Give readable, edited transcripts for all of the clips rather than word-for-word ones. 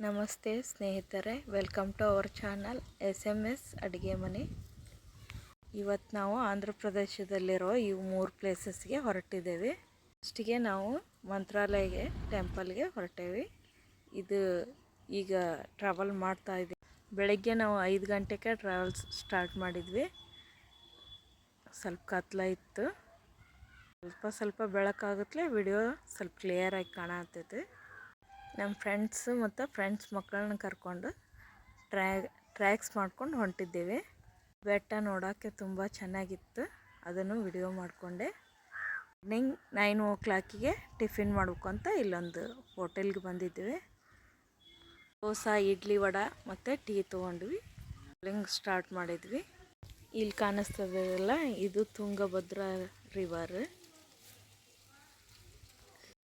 ನಮಸ್ತೆ ಸ್ನೇಹಿತರೆ, welcome to our channel SMS ಅಡುಗೆ ಮನೆ. ಇವತ್ತು ನಾವು ಆಂಧ್ರ ಪ್ರದೇಶದಲ್ಲಿರೋ ಈ 3 ಪ್ಲೇಸಸ್ಗೆ ಹೊರಟಿದ್ದೇವೆ. ಫಸ್ಟಿಗೆ ನಾವು ಮಂತ್ರಾಲಯಗೆ ಟೆಂಪಲ್ಗೆ ಹೊರಟೇವಿ. ಇದು ಈಗ ಟ್ರಾವೆಲ್ ಮಾಡ್ತಾ ಇದ್ದೀವಿ. ಬೆಳಗ್ಗೆ ನಾವು 5 ಗಂಟೆಗೆ ಟ್ರಾವೆಲ್ಸ್ ಸ್ಟಾರ್ಟ್ ಮಾಡಿದ್ವಿ. ಸ್ವಲ್ಪ ಕತ್ಲ ಇತ್ತು, ಸ್ವಲ್ಪ ಬೆಳಕಾಗತ್ಲೆ ವಿಡಿಯೋ ಸ್ವಲ್ಪ ಕ್ಲಿಯರಾಗಿ ಕಾಣತೈತೆ. ನಮ್ಮ ಫ್ರೆಂಡ್ಸ್ ಮತ್ತು ಫ್ರೆಂಡ್ಸ್ ಮಕ್ಕಳನ್ನ ಕರ್ಕೊಂಡು ಟ್ರ್ಯಾಕ್ಸ್ ಮಾಡ್ಕೊಂಡು ಹೊಂಟಿದ್ದೇವೆ. ಬೆಟ್ಟ ನೋಡೋಕ್ಕೆ ತುಂಬ ಚೆನ್ನಾಗಿತ್ತು, ಅದನ್ನು ವಿಡಿಯೋ ಮಾಡಿಕೊಂಡೆ. ಮಾರ್ನಿಂಗ್ 9 o'clockಗೆ ಟಿಫಿನ್ ಮಾಡಬೇಕು ಅಂತ ಇಲ್ಲೊಂದು ಹೋಟೆಲ್ಗೆ ಬಂದಿದ್ದೇವೆ. ದೋಸೆ, ಇಡ್ಲಿ, ವಡೆ ಮತ್ತು ಟೀ ತೊಗೊಂಡ್ವಿ. ಸ್ಟಾರ್ಟ್ ಮಾಡಿದ್ವಿ. ಇಲ್ಲಿ ಕಾಣಿಸ್ತದಲ್ಲ, ಇದು ತುಂಗಭದ್ರಾ ರಿವರ್.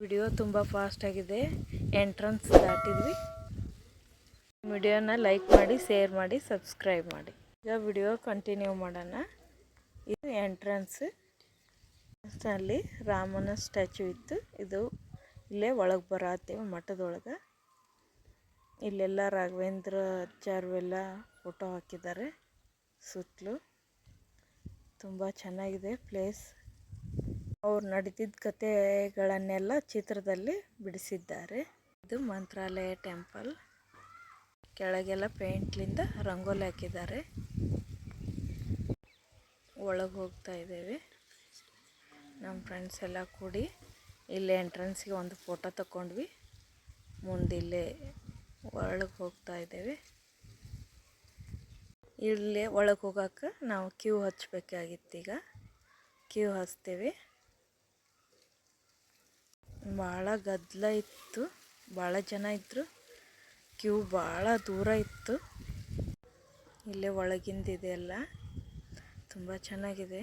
ವಿಡಿಯೋ ತುಂಬ ಫಾಸ್ಟ್ ಆಗಿದೆ. ಎಂಟ್ರೆನ್ಸ್ ದಾಟಿದ್ವಿ. ವಿಡಿಯೋನ ಲೈಕ್ ಮಾಡಿ, ಶೇರ್ ಮಾಡಿ, ಸಬ್ಸ್ಕ್ರೈಬ್ ಮಾಡಿ. ಈಗ ವಿಡಿಯೋ ಕಂಟಿನ್ಯೂ ಮಾಡೋಣ. ಇದು ಎಂಟ್ರೆನ್ಸ್. ಅಲ್ಲಿ ರಾಮನ ಸ್ಟ್ಯಾಚು ಇತ್ತು. ಇದು ಇಲ್ಲೇ ಒಳಗೆ ಬರತ್ತೇವೆ ಮಠದೊಳಗೆ. ಇಲ್ಲೆಲ್ಲ ರಾಘವೇಂದ್ರ ಆಚಾರ್ಯವೆಲ್ಲ ಫೋಟೋ ಹಾಕಿದ್ದಾರೆ ಸುತ್ತಲೂ. ತುಂಬ ಚೆನ್ನಾಗಿದೆ ಪ್ಲೇಸ್. ಅವ್ರು ನಡೆದಿದ್ದ ಕಥೆಗಳನ್ನೆಲ್ಲ ಚಿತ್ರದಲ್ಲಿ ಬಿಡಿಸಿದ್ದಾರೆ. ಇದು ಮಂತ್ರಾಲಯ ಟೆಂಪಲ್. ಕೆಳಗೆಲ್ಲ ಪೇಂಟ್ಲಿಂದ ರಂಗೋಲಿ ಹಾಕಿದ್ದಾರೆ. ಒಳಗೆ ಹೋಗ್ತಾ ಇದ್ದೇವೆ. ನಮ್ಮ ಫ್ರೆಂಡ್ಸ್ ಎಲ್ಲ ಕೂಡಿ ಇಲ್ಲೇ ಎಂಟ್ರೆನ್ಸ್ಗೆ ಒಂದು ಫೋಟೋ ತಗೊಂಡ್ವಿ. ಮುಂದಿಲ್ಲೇ ಒಳಗೆ ಹೋಗ್ತಾ ಇದ್ದೇವೆ. ಇಲ್ಲೇ ಒಳಗೆ ಹೋಗೋಕೆ ನಾವು ಕ್ಯೂ ಹಚ್ಚಬೇಕಾಗಿತ್ತು. ಈಗ ಕ್ಯೂ ಹಚ್ತೇವೆ. ಭಾಳ ಗದ್ದಲ ಇತ್ತು, ಭಾಳ ಜನ ಇದ್ದರು. ಕ್ಯೂ ಭಾಳ ದೂರ ಇತ್ತು. ಇಲ್ಲೇ ಒಳಗಿಂದಿದೆ ಎಲ್ಲ ತುಂಬ ಚೆನ್ನಾಗಿದೆ.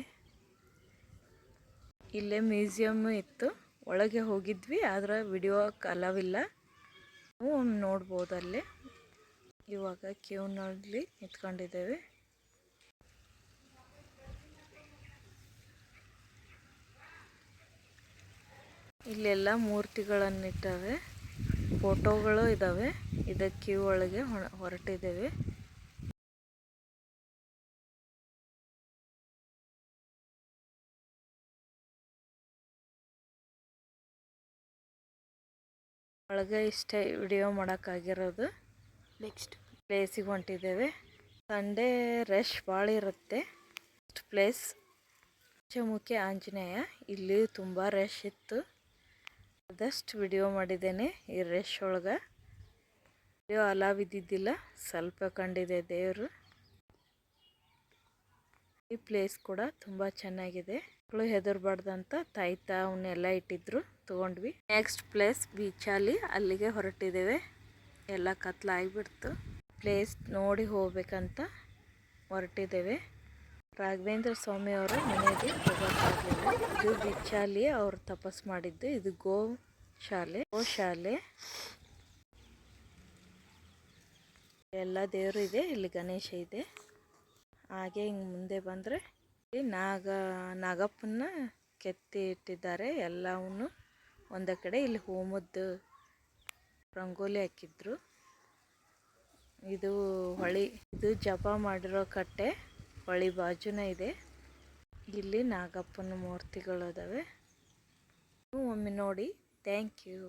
ಇಲ್ಲೇ ಮ್ಯೂಸಿಯಮ್ಮು ಇತ್ತು. ಒಳಗೆ ಹೋಗಿದ್ವಿ, ಆದರೆ ವಿಡಿಯೋ ಅಲವಿಲ್ಲ. ನಾವು ನೋಡ್ಬೋದು ಅಲ್ಲೇ. ಇವಾಗ ಕ್ಯೂನಲ್ಲಿ ನಿಂತ್ಕೊಂಡಿದ್ದೇವೆ. ಇಲ್ಲೆಲ್ಲ ಮೂರ್ತಿಗಳನ್ನಿಟ್ಟವೆ, ಫೋಟೋಗಳು ಇದ್ದಾವೆ. ಇದಕ್ಕೆ ಕ್ಯೂ ಒಳಗೆ ಹೊರಟಿದ್ದೇವೆ. ಒಳಗೆ ಇಷ್ಟೇ ವಿಡಿಯೋ ಮಾಡೋಕ್ಕಾಗಿರೋದು. ನೆಕ್ಸ್ಟ್ ಪ್ಲೇಸಿಗೆ ಹೊಂಟಿದ್ದೇವೆ. ಸಂಡೇ ರಶ್ ಭಾಳ ಇರುತ್ತೆ. Next place Panchamukhi Anjaneya. ಇಲ್ಲಿ ತುಂಬ ರಶ್ ಇತ್ತು. ಆದಷ್ಟು ವಿಡಿಯೋ ಮಾಡಿದ್ದೇನೆ. ಈ ರಶ್ ಒಳಗೆ ವಿಡಿಯೋ ಅಲಾವಿದ್ದಿದ್ದಿಲ್ಲ, ಸ್ವಲ್ಪ ಕಂಡಿದೆ ದೇವರು. ಈ ಪ್ಲೇಸ್ ಕೂಡ ತುಂಬ ಚೆನ್ನಾಗಿದೆ. ಮಕ್ಕಳು ಹೆದರ್ಬಾರ್ದಂತ ತಾಯ್ತ ಅವನ್ನೆಲ್ಲ ಇಟ್ಟಿದ್ರು, ತೊಗೊಂಡ್ವಿ. ನೆಕ್ಸ್ಟ್ ಪ್ಲೇಸ್ ಬೀಚಾಲಿ. ಅಲ್ಲಿಗೆ ಹೊರಟಿದ್ದೇವೆ. ಎಲ್ಲ ಕತ್ಲಾಗಿಬಿಡ್ತು. ಪ್ಲೇಸ್ ನೋಡಿ ಹೋಗ್ಬೇಕಂತ ಹೊರಟಿದ್ದೇವೆ. ರಾಘವೇಂದ್ರ ಸ್ವಾಮಿ ಅವರ ಮನೆಗೆ ಹೋಗೋಕ್ಕಾಗಲಿಲ್ಲ. ಇದು ಬಿಚ್ಚಾಲಿ ಅವರು ತಪಸ್ ಮಾಡಿದ್ದು. ಇದು ಗೋಶಾಲೆ. ಎಲ್ಲ ದೇವರು ಇದೆ. ಇಲ್ಲಿ ಗಣೇಶ ಇದೆ. ಹಾಗೆ ಹಿಂಗೆ ಮುಂದೆ ಬಂದರೆ ನಾಗಪ್ಪನ ಕೆತ್ತಿ ಇಟ್ಟಿದ್ದಾರೆ. ಎಲ್ಲವನ್ನು ಒಂದೇ ಕಡೆ. ಇಲ್ಲಿ ಹೋಮದ್ದು ರಂಗೋಲಿ ಹಾಕಿದ್ರು. ಇದು ಹೊಳಿ, ಇದು ಜಪ ಮಾಡಿರೋ ಕಟ್ಟೆ. ಹೊಳಿ ಬಾಜುನೇ ಇದೆ. ಇಲ್ಲಿ ನಾಗಪ್ಪನ ಮೂರ್ತಿಗಳು ಅದಾವೆ. ಒಮ್ಮೆ ನೋಡಿ. Thank you.